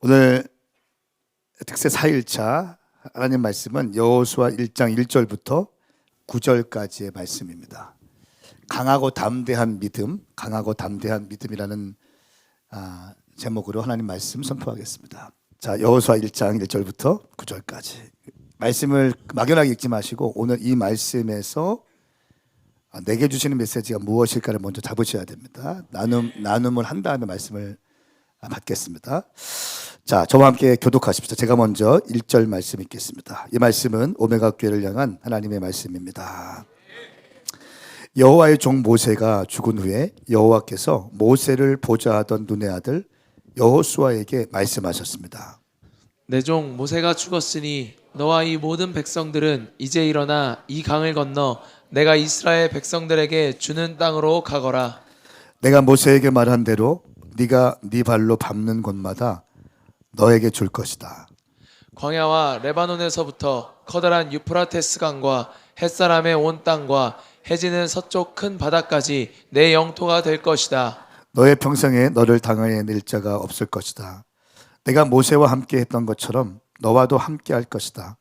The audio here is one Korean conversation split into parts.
오늘 특세 4일차 하나님 말씀은 여호수아 1장 1절부터 9절까지의 말씀입니다. 강하고 담대한 믿음, 강하고 담대한 믿음이라는 제목으로 하나님 말씀 선포하겠습니다. 자, 여호수아 1장 1절부터 9절까지 말씀을 막연하게 읽지 마시고 오늘 이 말씀에서 내게 주시는 메시지가 무엇일까를 먼저 잡으셔야 됩니다. 나눔을 한 다음에 말씀을 받겠습니다. 자, 저와 함께 교독하십시오. 제가 먼저 1절 말씀 읽겠습니다. 이 말씀은 오메가 교회를 향한 하나님의 말씀입니다. 여호와의 종 모세가 죽은 후에 여호와께서 모세를 보좌하던 눈의 아들 여호수아에게 말씀하셨습니다. 내 종 모세가 죽었으니 너와 이 모든 백성들은 이제 일어나 이 강을 건너 내가 이스라엘 백성들에게 주는 땅으로 가거라. 내가 모세에게 말한 대로 네가 네 발로 밟는 곳마다 너에게 줄 것이다. 광야와 레바논에서부터 커다란 유프라테스 강과 햇사람의 온 땅과 해지는 서쪽 큰 바다까지 내 영토가 될 것이다. 너의 평생에 너를 당해낼 자가 없을 것이다. 내가 모세와 함께 했던 것처럼 너와도 함께 할 것이다.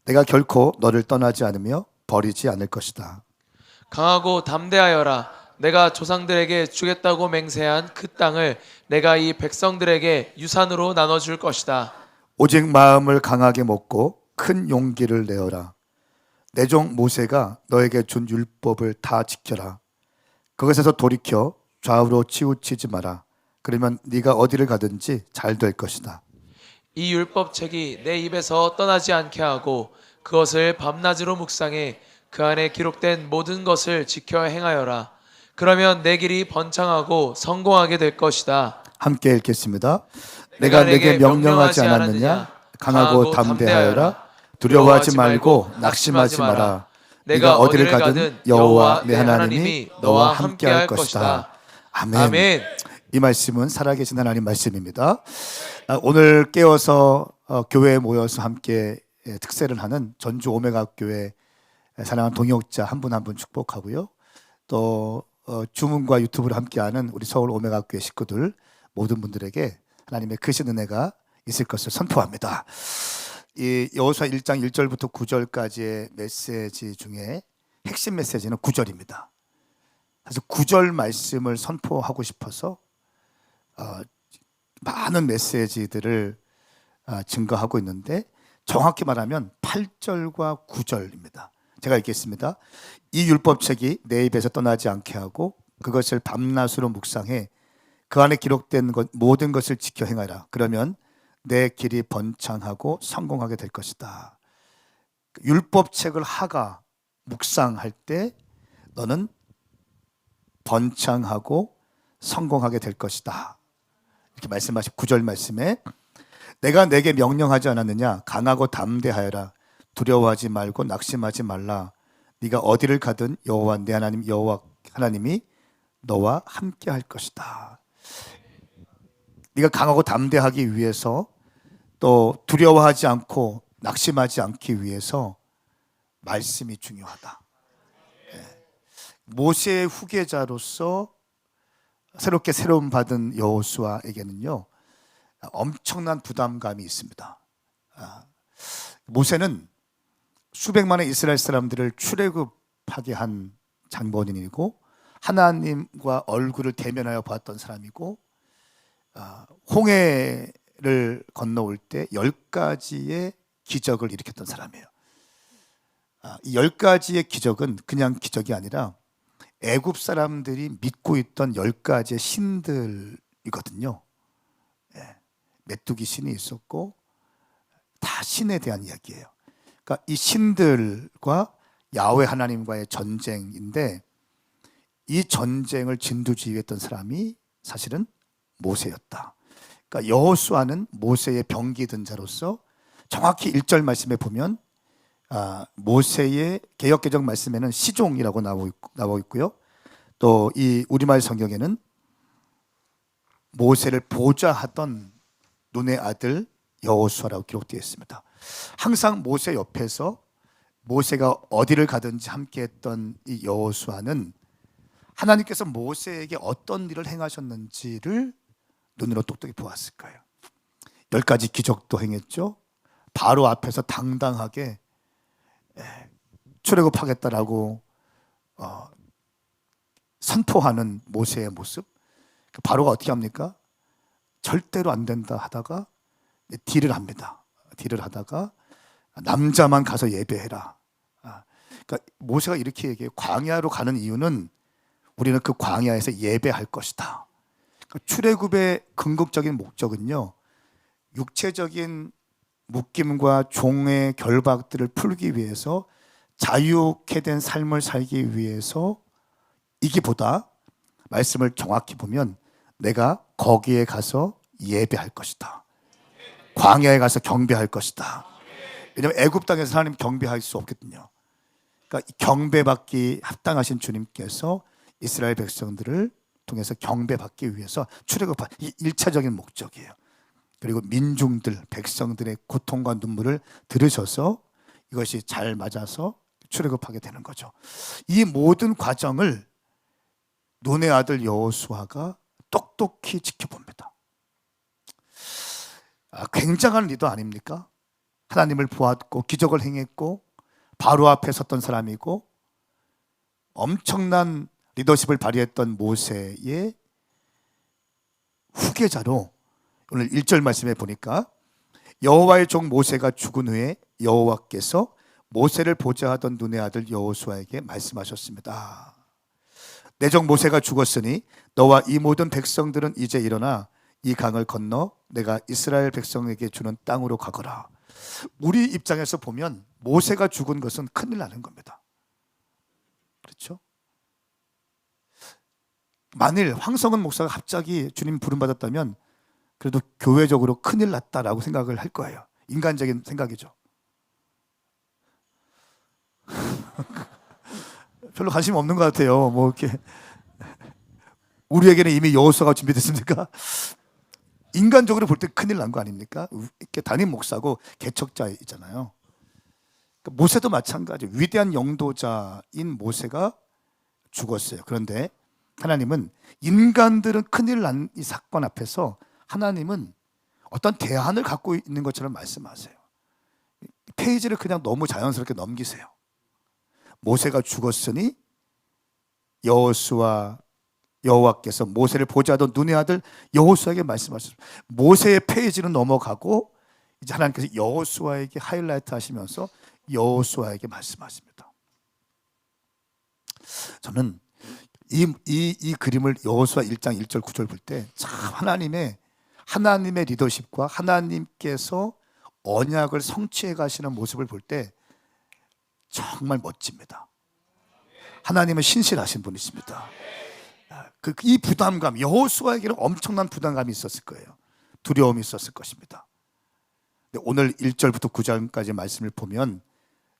내가 결코 너를 떠나지 않으며 버리지 않을 것이다. 강하고 담대하여라. 내가 조상들에게 주겠다고 맹세한 그 땅을 내가 이 백성들에게 유산으로 나눠줄 것이다. 오직 마음을 강하게 먹고 큰 용기를 내어라. 내 종 모세가 너에게 준 율법을 다 지켜라. 그것에서 돌이켜 좌우로 치우치지 마라. 그러면 네가 어디를 가든지 잘 될 것이다. 이 율법책이 내 입에서 떠나지 않게 하고 그것을 밤낮으로 묵상해 그 안에 기록된 모든 것을 지켜 행하여라. 그러면 내 길이 번창하고 성공하게 될 것이다. 함께 읽겠습니다. 내가 내게 명령하지 않았느냐? 강하고 담대하여라. 두려워하지 말고 낙심하지 마라. 네가 어디를 가든 여호와 내 하나님이 너와 함께 할 것이다. 아멘. 아멘. 이 말씀은 살아계신 하나님 말씀입니다. 오늘 깨어서 교회에 모여서 함께 특세를 하는 전주 오메가 교회 사랑하는 동역자 한 분 한 분 축복하고요. 또 주문과 유튜브를 함께하는 우리 서울 오메가 교회 식구들 모든 분들에게 하나님의 크신 은혜가 있을 것을 선포합니다. 이 여호수아 1장 1절부터 9절까지의 메시지 중에 핵심 메시지는 9절입니다. 그래서 9절 말씀을 선포하고 싶어서 많은 메시지들을 증거하고 있는데 정확히 말하면 8절과 9절입니다. 제가 읽겠습니다. 이 율법책이 내 입에서 떠나지 않게 하고 그것을 밤낮으로 묵상해 그 안에 기록된 모든 것을 지켜 행하라. 그러면 내 길이 번창하고 성공하게 될 것이다. 율법책을 하가 묵상할 때 너는 번창하고 성공하게 될 것이다. 이렇게 말씀하신 9절 말씀에 내가 내게 명령하지 않았느냐? 강하고 담대하여라. 두려워하지 말고 낙심하지 말라. 네가 어디를 가든 여호와 내 하나님 여호와 하나님이 너와 함께 할 것이다. 네가 강하고 담대하기 위해서 또 두려워하지 않고 낙심하지 않기 위해서 말씀이 중요하다. 모세의 후계자로서 새롭게 세움 받은 여호수아에게는요 엄청난 부담감이 있습니다. 모세는 수백만의 이스라엘 사람들을 출애굽하게 한 장본인이고 하나님과 얼굴을 대면하여 봤던 사람이고 홍해를 건너올 때 10가지의 기적을 일으켰던 사람이에요. 이 10가지의 기적은 그냥 기적이 아니라 애굽 사람들이 믿고 있던 10가지의 신들이거든요. 메뚜기 신이 있었고 다 신에 대한 이야기예요. 그러니까 이 신들과 야훼 하나님과의 전쟁인데 이 전쟁을 진두지휘했던 사람이 사실은 모세였다. 그러니까 여호수아는 모세의 병기든 자로서 정확히 1절 말씀에 보면 모세의 개역개정 말씀에는 시종이라고 나와 있고요. 또 이 우리말 성경에는 모세를 보좌하던 눈의 아들 여호수아라고 기록되어 있습니다. 항상 모세 옆에서 모세가 어디를 가든지 함께했던 이 여호수아는 하나님께서 모세에게 어떤 일을 행하셨는지를 눈으로 똑똑히 보았을 거예요. 10가지 기적도 행했죠. 바로 앞에서 당당하게 출애굽하겠다라고 선포하는 모세의 모습. 바로가 어떻게 합니까? 절대로 안 된다 하다가 딜을 합니다. 딜을 하다가 남자만 가서 예배해라. 그러니까 모세가 이렇게 얘기해요. 광야로 가는 이유는 우리는 그 광야에서 예배할 것이다. 그러니까 출애굽의 궁극적인 목적은요, 육체적인 묶임과 종의 결박들을 풀기 위해서 자유케 된 삶을 살기 위해서 이기보다 말씀을 정확히 보면 내가 거기에 가서 예배할 것이다. 광야에 가서 경배할 것이다. 왜냐하면 애굽 땅에서 하나님 경배할 수 없거든요. 그러니까 경배받기 합당하신 주님께서 이스라엘 백성들을 통해서 경배받기 위해서 출애굽한 이 1차적인 목적이에요. 그리고 민중들, 백성들의 고통과 눈물을 들으셔서 이것이 잘 맞아서 출애굽하게 되는 거죠. 이 모든 과정을 눈의 아들 여호수아가 똑똑히 지켜봅니다. 굉장한 리더 아닙니까? 하나님을 보았고 기적을 행했고 바로 앞에 섰던 사람이고 엄청난 리더십을 발휘했던 모세의 후계자로 오늘 1절 말씀에 보니까 여호와의 종 모세가 죽은 후에 여호와께서 모세를 보자 하던 눈의 아들 여호수아에게 말씀하셨습니다. 내 종 모세가 죽었으니 너와 이 모든 백성들은 이제 일어나 이 강을 건너 내가 이스라엘 백성에게 주는 땅으로 가거라. 우리 입장에서 보면 모세가 죽은 것은 큰일 나는 겁니다. 그렇죠? 만일 황성은 목사가 갑자기 주님 부름받았다면 그래도 교회적으로 큰일 났다라고 생각을 할 거예요. 인간적인 생각이죠. 별로 관심 없는 것 같아요. 뭐 이렇게 우리에게는 이미 여호수아가 준비됐습니까? 인간적으로 볼 때 큰일 난 거 아닙니까? 이렇게 담임 목사고 개척자이잖아요. 모세도 마찬가지. 위대한 영도자인 모세가 죽었어요. 그런데 하나님은 인간들은 큰일 난 이 사건 앞에서 하나님은 어떤 대안을 갖고 있는 것처럼 말씀하세요. 페이지를 그냥 너무 자연스럽게 넘기세요. 모세가 죽었으니 여호와께서 모세를 보자 하던 눈의 아들 여호수아에게 말씀하셨습니다. 모세의 페이지는 넘어가고 이제 하나님께서 여호수아에게 하이라이트 하시면서 여호수아에게 말씀하십니다. 저는 이 그림을 여호수아 1장 1절 9절 볼 때 참 하나님의 리더십과 하나님께서 언약을 성취해 가시는 모습을 볼 때 정말 멋집니다. 하나님은 신실하신 분이십니다. 이 부담감, 여호수아에게는 엄청난 부담감이 있었을 거예요. 두려움이 있었을 것입니다. 근데 오늘 1절부터 9절까지 말씀을 보면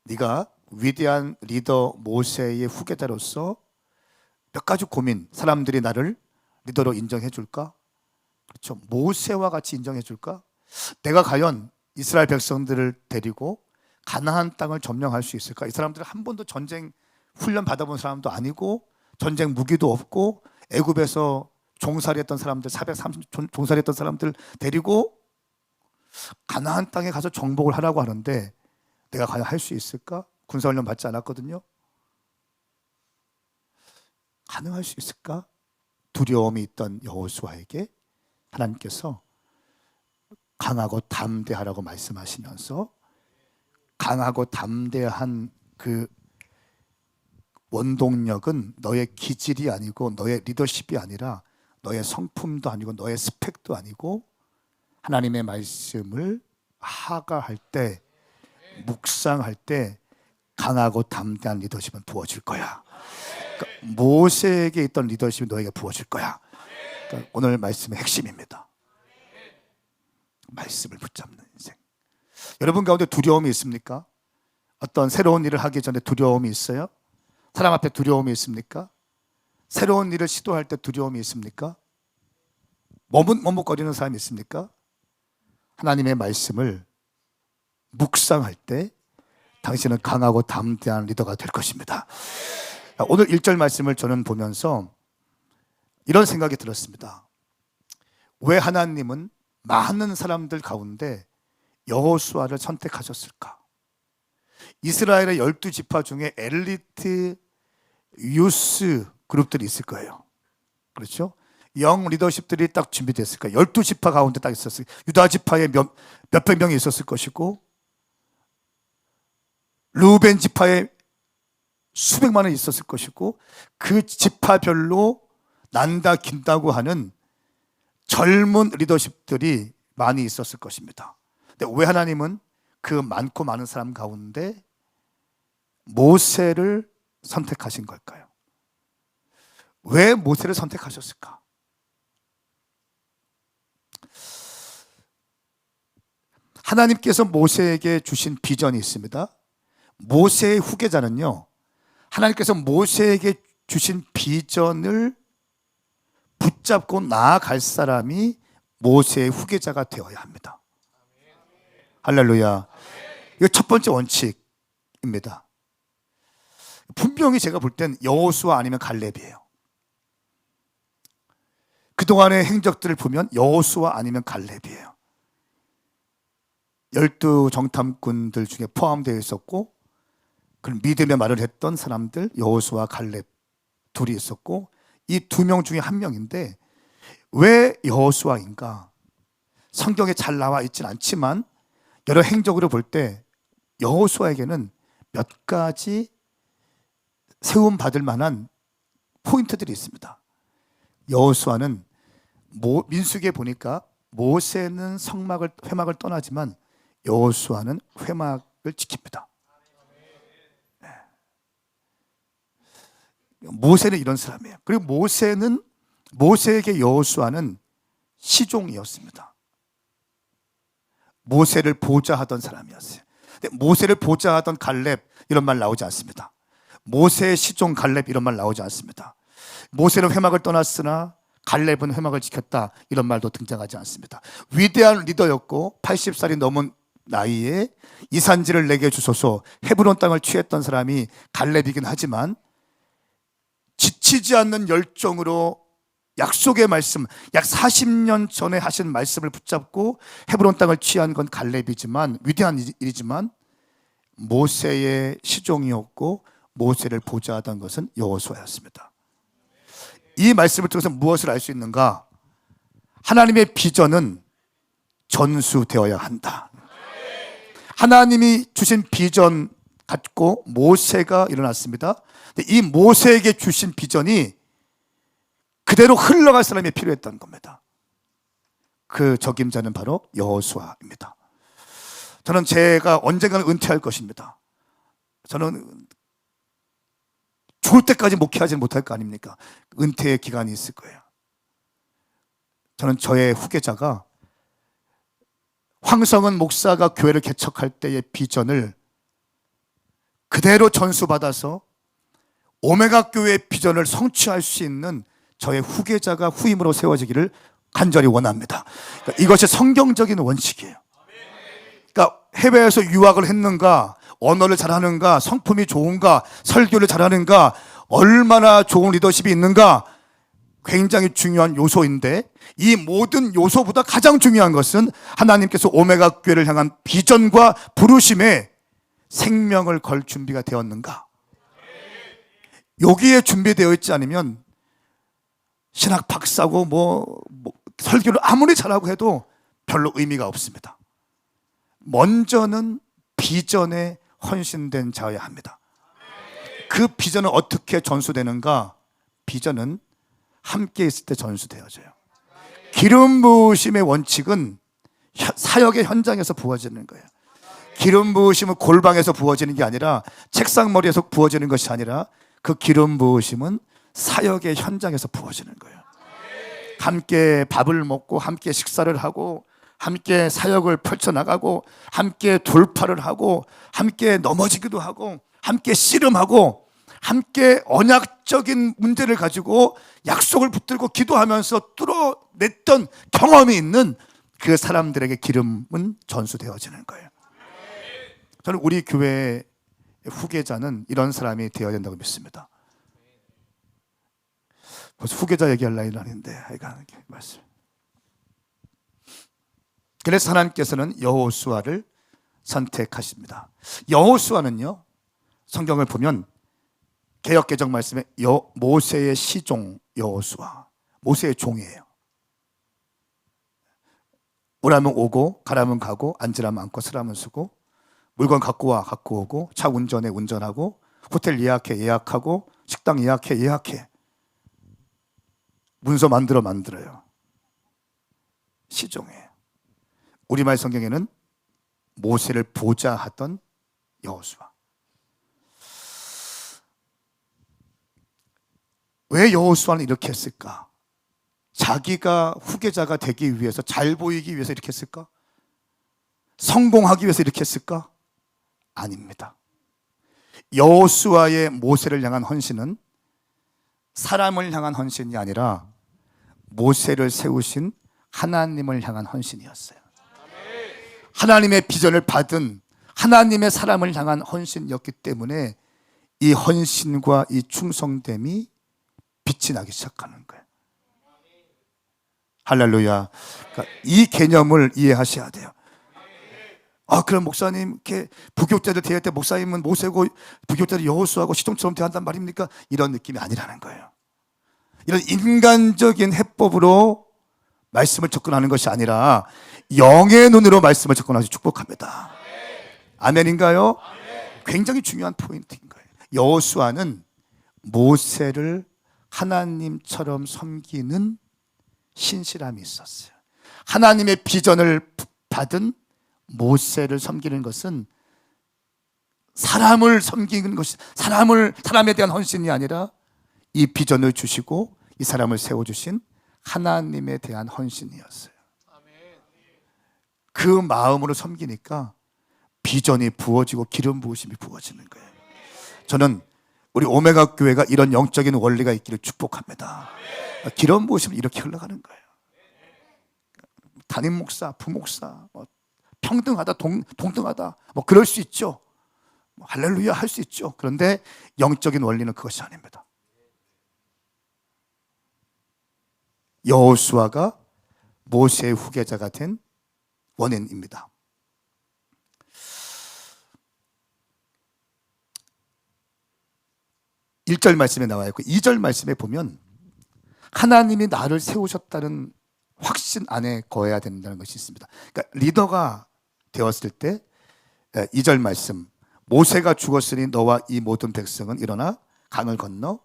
네가 위대한 리더 모세의 후계자로서 몇 가지 고민, 사람들이 나를 리더로 인정해 줄까? 그렇죠. 모세와 같이 인정해 줄까? 내가 과연 이스라엘 백성들을 데리고 가나안 땅을 점령할 수 있을까? 이 사람들은 한 번도 전쟁 훈련 받아본 사람도 아니고 전쟁 무기도 없고 애굽에서 종살이했던 사람들 430 종살이했던 사람들 데리고 가나안 땅에 가서 정복을 하라고 하는데 내가 과연 할 수 있을까? 군사훈련 받지 않았거든요. 가능할 수 있을까? 두려움이 있던 여호수아에게 하나님께서 강하고 담대하라고 말씀하시면서 강하고 담대한 그 원동력은 너의 기질이 아니고 너의 리더십이 아니라 너의 성품도 아니고 너의 스펙도 아니고 하나님의 말씀을 하가할 때 묵상할 때 강하고 담대한 리더십은 부어질 거야. 그러니까 모세에게 있던 리더십이 너에게 부어질 거야. 그러니까 오늘 말씀의 핵심입니다. 말씀을 붙잡는 인생. 여러분 가운데 두려움이 있습니까? 어떤 새로운 일을 하기 전에 두려움이 있어요? 사람 앞에 두려움이 있습니까? 새로운 일을 시도할 때 두려움이 있습니까? 머뭇머뭇거리는 사람이 있습니까? 하나님의 말씀을 묵상할 때 당신은 강하고 담대한 리더가 될 것입니다. 오늘 1절 말씀을 저는 보면서 이런 생각이 들었습니다. 왜 하나님은 많은 사람들 가운데 여호수아를 선택하셨을까? 이스라엘의 12지파 중에 엘리트 유스 그룹들이 있을 거예요. 그렇죠? 영 리더십들이 딱 준비됐을 거예요. 12지파 가운데 딱 있었을 거예요. 유다 지파에 몇백 명이 있었을 것이고, 르우벤 지파에 수백만 원이 있었을 것이고, 그 지파별로 난다 긴다고 하는 젊은 리더십들이 많이 있었을 것입니다. 근데 왜 하나님은 그 많고 많은 사람 가운데 모세를 선택하신 걸까요? 왜 모세를 선택하셨을까? 하나님께서 모세에게 주신 비전이 있습니다. 모세의 후계자는요, 하나님께서 모세에게 주신 비전을 붙잡고 나아갈 사람이 모세의 후계자가 되어야 합니다. 할렐루야. 이거 첫 번째 원칙입니다. 분명히 제가 볼 땐 여호수아 아니면 갈렙이에요. 그동안의 행적들을 보면 여호수아 아니면 갈렙이에요. 12정탐꾼들 중에 포함되어 있었고, 그 믿음의 말을 했던 사람들 여호수아 갈렙 둘이 있었고, 이 두 명 중에 한 명인데 왜 여호수아인가? 성경에 잘 나와 있진 않지만 여러 행적으로 볼 때 여호수아에게는 몇 가지 세움 받을 만한 포인트들이 있습니다. 여호수아는 민수기에 보니까 모세는 회막을 떠나지만 여호수아는 회막을 지킵니다. 모세는 이런 사람이에요. 그리고 모세에게 여호수아는 시종이었습니다. 모세를 보좌하던 사람이었어요. 근데 모세를 보좌하던 갈렙 이런 말 나오지 않습니다. 모세의 시종 갈렙 이런 말 나오지 않습니다. 모세는 회막을 떠났으나 갈렙은 회막을 지켰다 이런 말도 등장하지 않습니다. 위대한 리더였고 80살이 넘은 나이에 이 산지를 내게 주소서 헤브론 땅을 취했던 사람이 갈렙이긴 하지만 지치지 않는 열정으로 약속의 말씀, 약 40년 전에 하신 말씀을 붙잡고 헤브론 땅을 취한 건 갈렙이지만, 위대한 일이지만 모세의 시종이었고 모세를 보좌하던 것은 여호수아였습니다. 이 말씀을 통해서 무엇을 알 수 있는가? 하나님의 비전은 전수되어야 한다. 하나님이 주신 비전 갖고 모세가 일어났습니다. 근데 이 모세에게 주신 비전이 그대로 흘러갈 사람이 필요했던 겁니다. 그 적임자는 바로 여호수아입니다. 저는 제가 언젠가는 은퇴할 것입니다. 저는 죽을 때까지 목회하지 못할 거 아닙니까? 은퇴의 기간이 있을 거예요. 저는 저의 후계자가 황성은 목사가 교회를 개척할 때의 비전을 그대로 전수받아서 오메가 교회의 비전을 성취할 수 있는 저의 후계자가 후임으로 세워지기를 간절히 원합니다. 그러니까 이것이 성경적인 원칙이에요. 그러니까 해외에서 유학을 했는가, 언어를 잘하는가, 성품이 좋은가, 설교를 잘하는가, 얼마나 좋은 리더십이 있는가 굉장히 중요한 요소인데, 이 모든 요소보다 가장 중요한 것은 하나님께서 오메가 교회를 향한 비전과 부르심에 생명을 걸 준비가 되었는가. 여기에 준비되어 있지 않으면 신학 박사고 설교를 아무리 잘하고 해도 별로 의미가 없습니다. 먼저는 비전에 헌신된 자여야 합니다. 그 비전은 어떻게 전수되는가? 비전은 함께 있을 때 전수되어져요. 기름 부으심의 원칙은 사역의 현장에서 부어지는 거예요. 기름 부으심은 골방에서 부어지는 게 아니라 책상 머리에서 부어지는 것이 아니라 그 기름 부으심은 사역의 현장에서 부어지는 거예요. 함께 밥을 먹고 함께 식사를 하고 함께 사역을 펼쳐나가고 함께 돌파를 하고 함께 넘어지기도 하고 함께 씨름하고 함께 언약적인 문제를 가지고 약속을 붙들고 기도하면서 뚫어냈던 경험이 있는 그 사람들에게 기름은 전수되어지는 거예요. 저는 우리 교회의 후계자는 이런 사람이 되어야 된다고 믿습니다. 벌써 후계자 얘기할 나이는 아닌데 하여간 말씀. 그래서 하나님께서는 여호수아를 선택하십니다. 여호수아는요, 성경을 보면 개역개정 말씀에 모세의 시종 여호수아, 모세의 종이에요. 오라면 오고 가라면 가고 앉으라면 앉고 서라면 서고 물건 갖고 와 갖고 오고 차 운전해 운전하고 호텔 예약해 예약하고 식당 예약해 예약해 문서 만들어요. 시종이에요. 우리말 성경에는 모세를 보좌하던 여호수아. 왜 여호수아는 이렇게 했을까? 자기가 후계자가 되기 위해서, 잘 보이기 위해서 이렇게 했을까? 성공하기 위해서 이렇게 했을까? 아닙니다. 여호수아의 모세를 향한 헌신은 사람을 향한 헌신이 아니라 모세를 세우신 하나님을 향한 헌신이었어요. 하나님의 비전을 받은 하나님의 사람을 향한 헌신이었기 때문에 이 헌신과 이 충성됨이 빛이 나기 시작하는 거예요. 할렐루야. 그러니까 이 개념을 이해하셔야 돼요. 그럼 목사님, 이렇게 부교육자들 대할 때 목사님은 모세고 부교육자들 여호수아고 시종처럼 대한단 말입니까? 이런 느낌이 아니라는 거예요. 이런 인간적인 해법으로 말씀을 접근하는 것이 아니라 영의 눈으로 말씀을 접근하시 축복합니다. 아멘인가요? 굉장히 중요한 포인트인 거예요. 여호수아는 모세를 하나님처럼 섬기는 신실함이 있었어요. 하나님의 비전을 받은 모세를 섬기는 것은 사람을 섬기는 것이, 사람에 대한 헌신이 아니라 이 비전을 주시고 이 사람을 세워주신 하나님에 대한 헌신이었어요. 그 마음으로 섬기니까 비전이 부어지고 기름 부으심이 부어지는 거예요. 저는 우리 오메가 교회가 이런 영적인 원리가 있기를 축복합니다. 기름 부으심은 이렇게 흘러가는 거예요. 담임 목사, 부목사, 평등하다, 동등하다, 그럴 수 있죠. 할렐루야 할 수 있죠. 그런데 영적인 원리는 그것이 아닙니다. 여호수아가 모세의 후계자가 된 원인입니다. 일 절 말씀에 나와 있고 2절 말씀에 보면 하나님이 나를 세우셨다는 확신 안에 거해야 된다는 것이 있습니다. 그러니까 리더가 되었을 때 2절 말씀, 모세가 죽었으니 너와 이 모든 백성은 일어나 강을 건너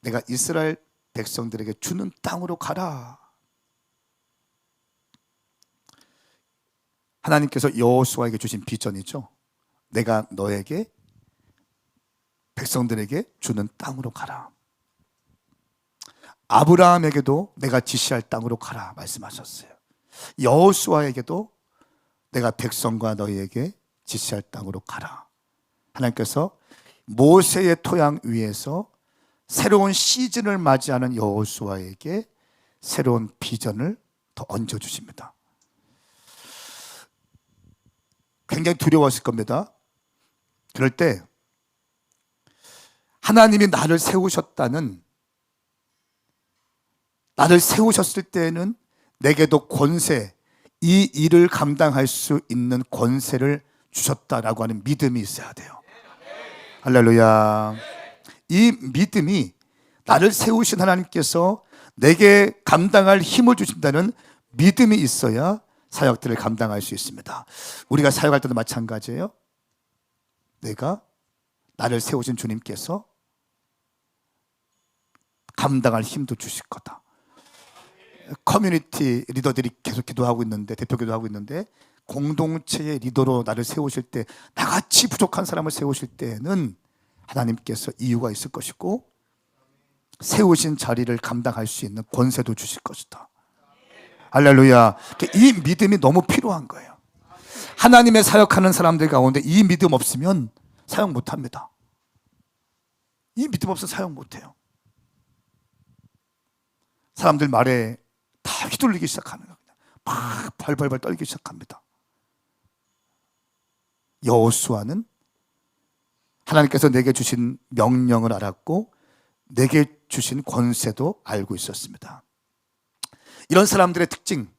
내가 이스라엘 백성들에게 주는 땅으로 가라. 하나님께서 여호수아에게 주신 비전이죠. 내가 너에게 백성들에게 주는 땅으로 가라. 아브라함에게도 내가 지시할 땅으로 가라 말씀하셨어요. 여호수아에게도 내가 백성과 너희에게 지시할 땅으로 가라. 하나님께서 모세의 토양 위에서 새로운 시즌을 맞이하는 여호수아에게 새로운 비전을 더 얹어주십니다. 굉장히 두려웠을 겁니다. 그럴 때 하나님이 나를 세우셨을 때는 내게도 권세, 이 일을 감당할 수 있는 권세를 주셨다라고 하는 믿음이 있어야 돼요. 할렐루야. 이 믿음이, 나를 세우신 하나님께서 내게 감당할 힘을 주신다는 믿음이 있어야 사역들을 감당할 수 있습니다. 우리가 사역할 때도 마찬가지예요. 내가, 나를 세우신 주님께서 감당할 힘도 주실 거다. 커뮤니티 리더들이 계속 기도하고 있는데, 대표 기도하고 있는데, 공동체의 리더로 나를 세우실 때, 나같이 부족한 사람을 세우실 때는 하나님께서 이유가 있을 것이고 세우신 자리를 감당할 수 있는 권세도 주실 것이다. 할렐루야. 이 믿음이 너무 필요한 거예요. 하나님의 사역하는 사람들 가운데 이 믿음 없으면 사역 못합니다. 이 믿음 없으면 사역 못해요. 사람들 말에 다 휘둘리기 시작하는 거예요. 막 발발발 떨기 시작합니다. 여호수아는 하나님께서 내게 주신 명령을 알았고 내게 주신 권세도 알고 있었습니다. 이런 사람들의 특징,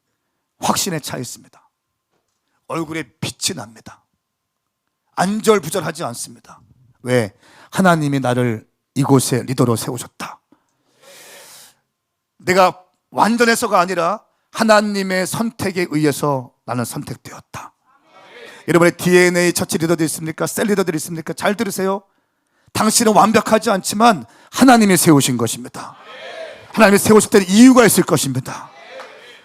확신에 차 있습니다. 얼굴에 빛이 납니다. 안절부절하지 않습니다. 왜? 하나님이 나를 이곳에 리더로 세우셨다. 내가 완전해서가 아니라 하나님의 선택에 의해서 나는 선택되었다. 여러분의 DNA 처치 리더들 있습니까? 셀 리더들 있습니까? 잘 들으세요. 당신은 완벽하지 않지만 하나님이 세우신 것입니다. 하나님이 세우실 때는 이유가 있을 것입니다.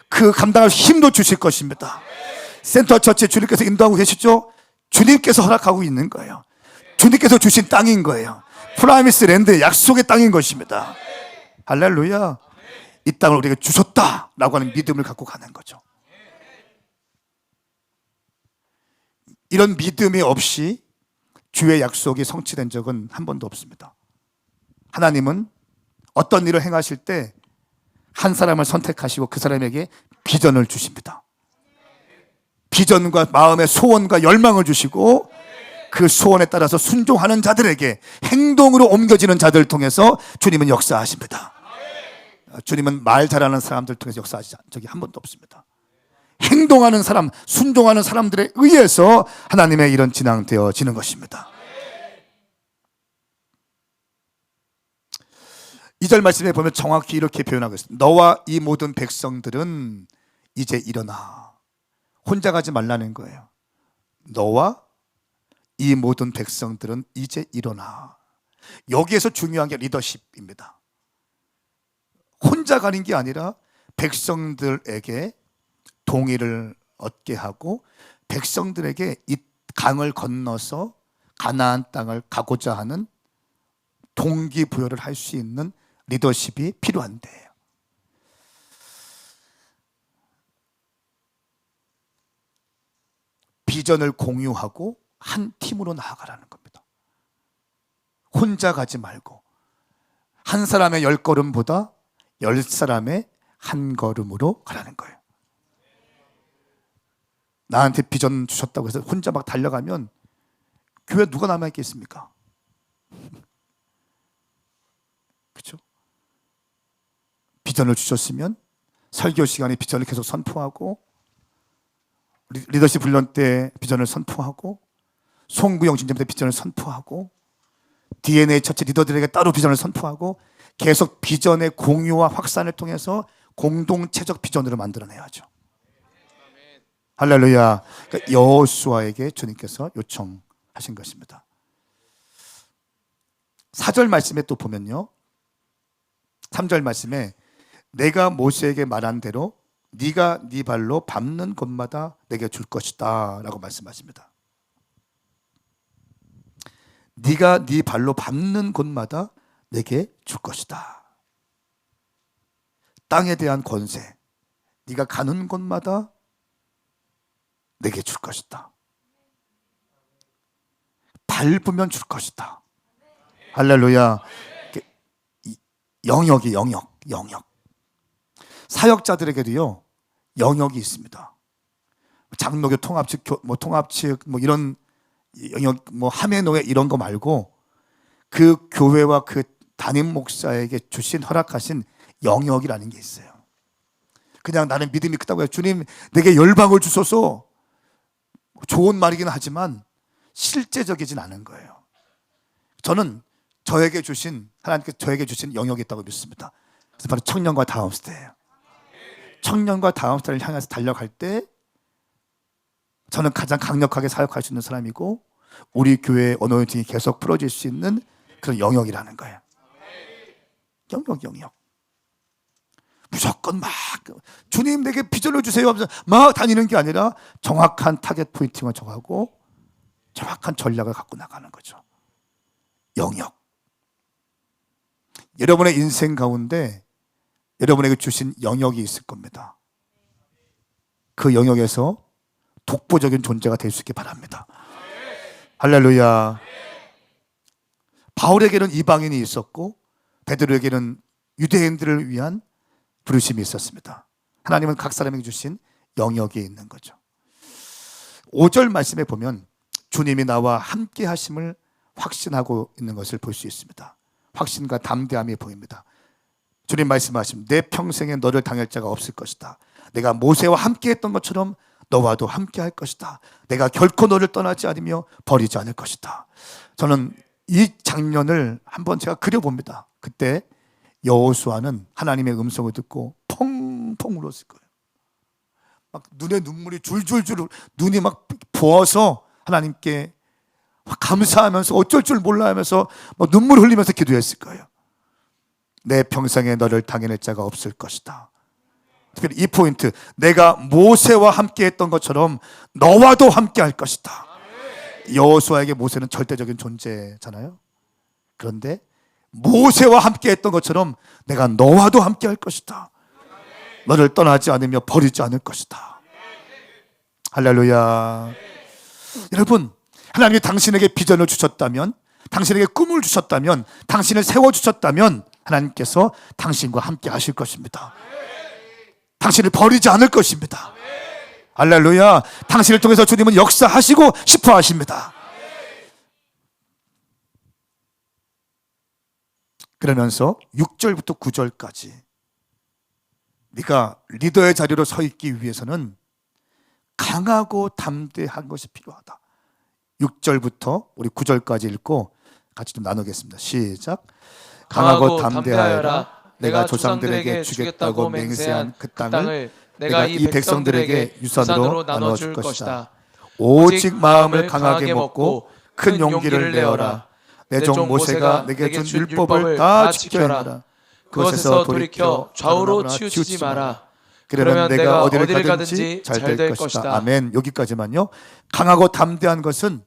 그 감당할 힘도 주실 것입니다. 센터 처치 주님께서 인도하고 계시죠? 주님께서 허락하고 있는 거예요. 주님께서 주신 땅인 거예요. 프라미스 랜드, 약속의 땅인 것입니다. 할렐루야. 이 땅을 우리에게 주셨다라고 하는 믿음을 갖고 가는 거죠. 이런 믿음이 없이 주의 약속이 성취된 적은 한 번도 없습니다. 하나님은 어떤 일을 행하실 때 한 사람을 선택하시고 그 사람에게 비전을 주십니다. 비전과 마음의 소원과 열망을 주시고 그 소원에 따라서 순종하는 자들에게 행동으로 옮겨지는 자들을 통해서 주님은 역사하십니다. 주님은 말 잘하는 사람들 통해서 역사하시지 적이 한 번도 없습니다. 행동하는 사람, 순종하는 사람들에 의해서 하나님의 일은 진행되어지는 것입니다. 2절 말씀에 보면 정확히 이렇게 표현하고 있습니다. 너와 이 모든 백성들은 이제 일어나. 혼자 가지 말라는 거예요. 너와 이 모든 백성들은 이제 일어나. 여기에서 중요한 게 리더십입니다. 혼자 가는 게 아니라 백성들에게 동의를 얻게 하고 백성들에게 이 강을 건너서 가나안 땅을 가고자 하는 동기부여를 할 수 있는 리더십이 필요한데요. 비전을 공유하고 한 팀으로 나아가라는 겁니다. 혼자 가지 말고 한 사람의 10걸음보다 10사람의 한 걸음으로 가라는 거예요. 나한테 비전 주셨다고 해서 혼자 막 달려가면 교회 누가 남아있겠습니까? 그렇죠? 비전을 주셨으면 설교 시간에 비전을 계속 선포하고 리더십 훈련 때 비전을 선포하고 송구영 진점 때 비전을 선포하고 DNA 처치 리더들에게 따로 비전을 선포하고 계속 비전의 공유와 확산을 통해서 공동체적 비전으로 만들어내야죠. 할렐루야. 그러니까 여호수아에게 주님께서 요청하신 것입니다. 4절 말씀에 또 보면요, 3절 말씀에 내가 모세에게 말한 대로 네가 네 발로 밟는 곳마다 내게 줄 것이다 라고 말씀하십니다. 네가 네 발로 밟는 곳마다 내게 줄 것이다. 땅에 대한 권세, 네가 가는 곳마다 내게 줄 것이다. 밟으면 줄 것이다. 할렐루야. 영역이 영역. 사역자들에게도요 영역이 있습니다. 장로교 통합측, 통합측 이런 영역, 하메노회 이런 거 말고 그 교회와 그 담임 목사에게 주신 허락하신 영역이라는 게 있어요. 그냥 나는 믿음이 크다고 해요. 주님 내게 열방을 주소서. 좋은 말이긴 하지만 실제적이진 않은 거예요. 저는 하나님께서 저에게 주신 영역이 있다고 믿습니다. 그래서 바로 청년과 다음스테예요. 청년과 다음스테를 향해서 달려갈 때 저는 가장 강력하게 사역할 수 있는 사람이고 우리 교회의 어노인팅이 계속 풀어질 수 있는 그런 영역이라는 거예요. 영역. 무조건 막 주님 내게 비전을 주세요 하면서 막 다니는 게 아니라 정확한 타겟 포인팅을 정하고 정확한 전략을 갖고 나가는 거죠. 영역. 여러분의 인생 가운데 여러분에게 주신 영역이 있을 겁니다. 그 영역에서 독보적인 존재가 될 수 있기 바랍니다. 할렐루야. 바울에게는 이방인이 있었고 베드로에게는 유대인들을 위한 부르심이 있었습니다. 하나님은 각 사람에게 주신 영역이 있는 거죠. 5절 말씀에 보면 주님이 나와 함께 하심을 확신하고 있는 것을 볼 수 있습니다. 확신과 담대함이 보입니다. 주님 말씀하시면 내 평생에 너를 당할 자가 없을 것이다. 내가 모세와 함께 했던 것처럼 너와도 함께 할 것이다. 내가 결코 너를 떠나지 않으며 버리지 않을 것이다. 저는 이 장면을 한번 제가 그려봅니다. 그때 여호수아는 하나님의 음성을 듣고 펑펑 울었을 거예요. 막 눈에 눈물이 줄줄줄, 눈이 막 부어서 하나님께 감사하면서 어쩔 줄 몰라 하면서 막 눈물 흘리면서 기도했을 거예요. 내 평생에 너를 당해낼 자가 없을 것이다. 특별히 이 포인트, 내가 모세와 함께 했던 것처럼 너와도 함께 할 것이다. 여호수아에게 모세는 절대적인 존재잖아요. 그런데 모세와 함께 했던 것처럼 내가 너와도 함께 할 것이다. 너를 떠나지 않으며 버리지 않을 것이다. 할렐루야. 여러분, 하나님이 당신에게 비전을 주셨다면, 당신에게 꿈을 주셨다면, 당신을 세워주셨다면 하나님께서 당신과 함께 하실 것입니다. 당신을 버리지 않을 것입니다. 할렐루야. 당신을 통해서 주님은 역사하시고 싶어 하십니다. 그러면서 6절부터 9절까지 네가 리더의 자리로 서 있기 위해서는 강하고 담대한 것이 필요하다. 6절부터 우리 9절까지 읽고 같이 좀 나누겠습니다. 시작. 강하고 담대하여라. 내가 조상들에게 주겠다고 맹세한 그 땅을 내가 이 백성들에게 유산으로 나눠줄 것이다. 오직 마음을 강하게 먹고 큰 용기를 내어라. 내 종 모세가 내게 준 율법을 다 지켜야 하라. 그것에서 돌이켜 좌우로 치우치지 마라. 그러면 내가 어디를 가든지 잘 될 것이다. 아멘. 여기까지만요. 강하고 담대한 것은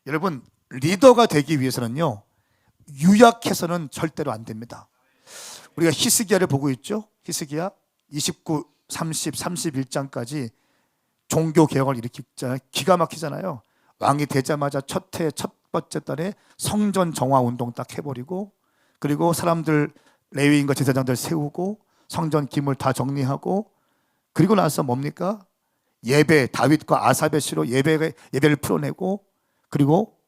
여러분, 리더가 되기 위해서는요, 유약해서는 절대로 안 됩니다. 우리가 히스기야를 보고 있죠. 히스기야 29, 30, 31장까지 종교 개혁을 일으키잖아요. 기가 막히잖아요. 왕이 되자마자 첫 번째 달에 성전 정화 운동 딱 해버리고, 그리고 사람들 레위인과 제사장들 세우고 성전 기물 다 정리하고, 그리고 나서 뭡니까? 예배, 다윗과 아삽의 시로 예배를 풀어내고, 그리고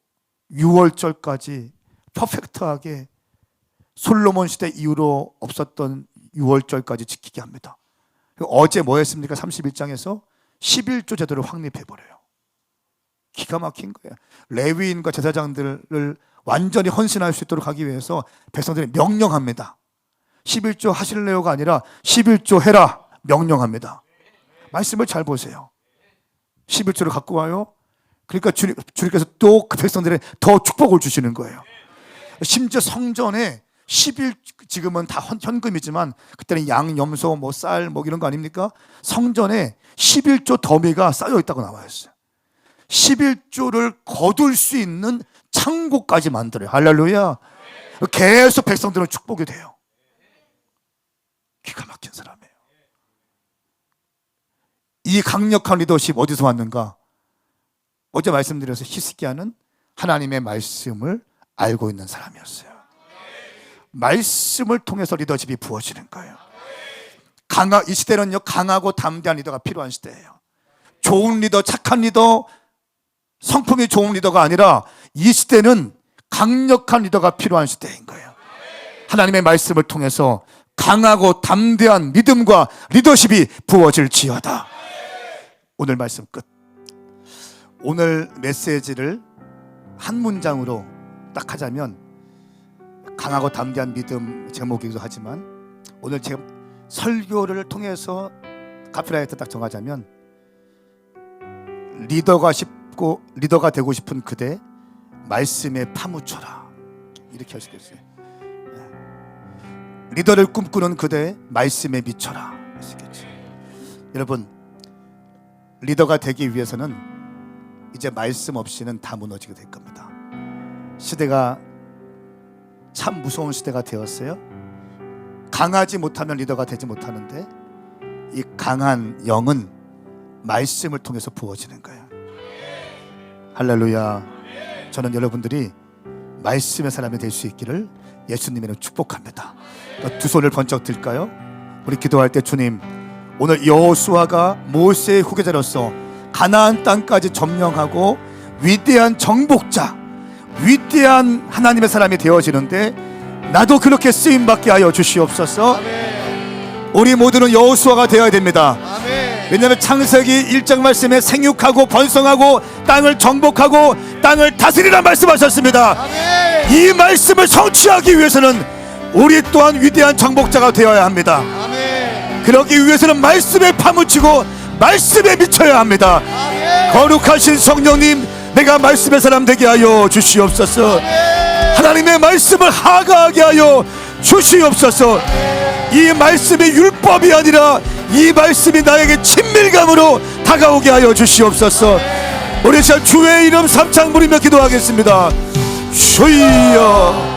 6월절까지 퍼펙트하게 솔로몬 시대 이후로 없었던 6월절까지 지키게 합니다. 어제 뭐 했습니까? 31장에서 11조 제도를 확립해버려요. 기가 막힌 거예요. 레위인과 제사장들을 완전히 헌신할 수 있도록 하기 위해서 백성들이 명령합니다. 11조 하실래요가 아니라 11조 해라 명령합니다. 말씀을 잘 보세요. 11조를 갖고 와요. 그러니까 주님께서 또 그 백성들에 더 축복을 주시는 거예요. 심지어 성전에 지금은 다 현금이지만 그때는 양, 염소, 뭐 쌀, 뭐 이런 거 아닙니까? 성전에 11조 더미가 쌓여 있다고 나와 있어요. 11조를 거둘 수 있는 창고까지 만들어요. 할렐루야. 계속 백성들은 축복이 돼요. 기가 막힌 사람이에요. 이 강력한 리더십 어디서 왔는가? 어제 말씀드려서 히스기야는 하나님의 말씀을 알고 있는 사람이었어요. 말씀을 통해서 리더십이 부어지는 거예요. 이 시대는요, 강하고 담대한 리더가 필요한 시대예요. 좋은 리더, 착한 리더, 성품이 좋은 리더가 아니라 이 시대는 강력한 리더가 필요한 시대인 거예요. 하나님의 말씀을 통해서 강하고 담대한 믿음과 리더십이 부어질지어다. 오늘 말씀 끝. 오늘 메시지를 한 문장으로 딱 하자면, 강하고 담대한 믿음 제목이기도 하지만 오늘 제가 설교를 통해서 카피라이트 딱 정하자면, 리더가 되고 싶은 그대 말씀에 파묻혀라, 이렇게 할 수 있겠어요. 리더를 꿈꾸는 그대 말씀에 미쳐라, 할 수 있겠죠. 여러분, 리더가 되기 위해서는 이제 말씀 없이는 다 무너지게 될 겁니다. 시대가 참 무서운 시대가 되었어요. 강하지 못하면 리더가 되지 못하는데, 이 강한 영은 말씀을 통해서 부어지는 거예요. 할렐루야. 저는 여러분들이 말씀의 사람이 될 수 있기를 예수님으로 축복합니다. 두 손을 번쩍 들까요? 우리 기도할 때, 주님, 오늘 여호수아가 모세의 후계자로서 가나안 땅까지 점령하고 위대한 정복자, 위대한 하나님의 사람이 되어지는데 나도 그렇게 쓰임받게 하여 주시옵소서. 아멘. 우리 모두는 여호수아가 되어야 됩니다. 아멘. 왜냐하면 창세기 1장 말씀에 생육하고 번성하고 땅을 정복하고 땅을 다스리라 말씀하셨습니다. 이 말씀을 성취하기 위해서는 우리 또한 위대한 정복자가 되어야 합니다. 그러기 위해서는 말씀에 파묻히고 말씀에 미쳐야 합니다. 거룩하신 성령님, 내가 말씀의 사람 되게 하여 주시옵소서. 하나님의 말씀을 하가하게 하여 주시옵소서. 이 말씀이 율법이 아니라 이 말씀이 나에게 친밀감으로 다가오게 하여 주시옵소서. 우리 시간 주의 이름 삼창 부리며 기도하겠습니다. 주여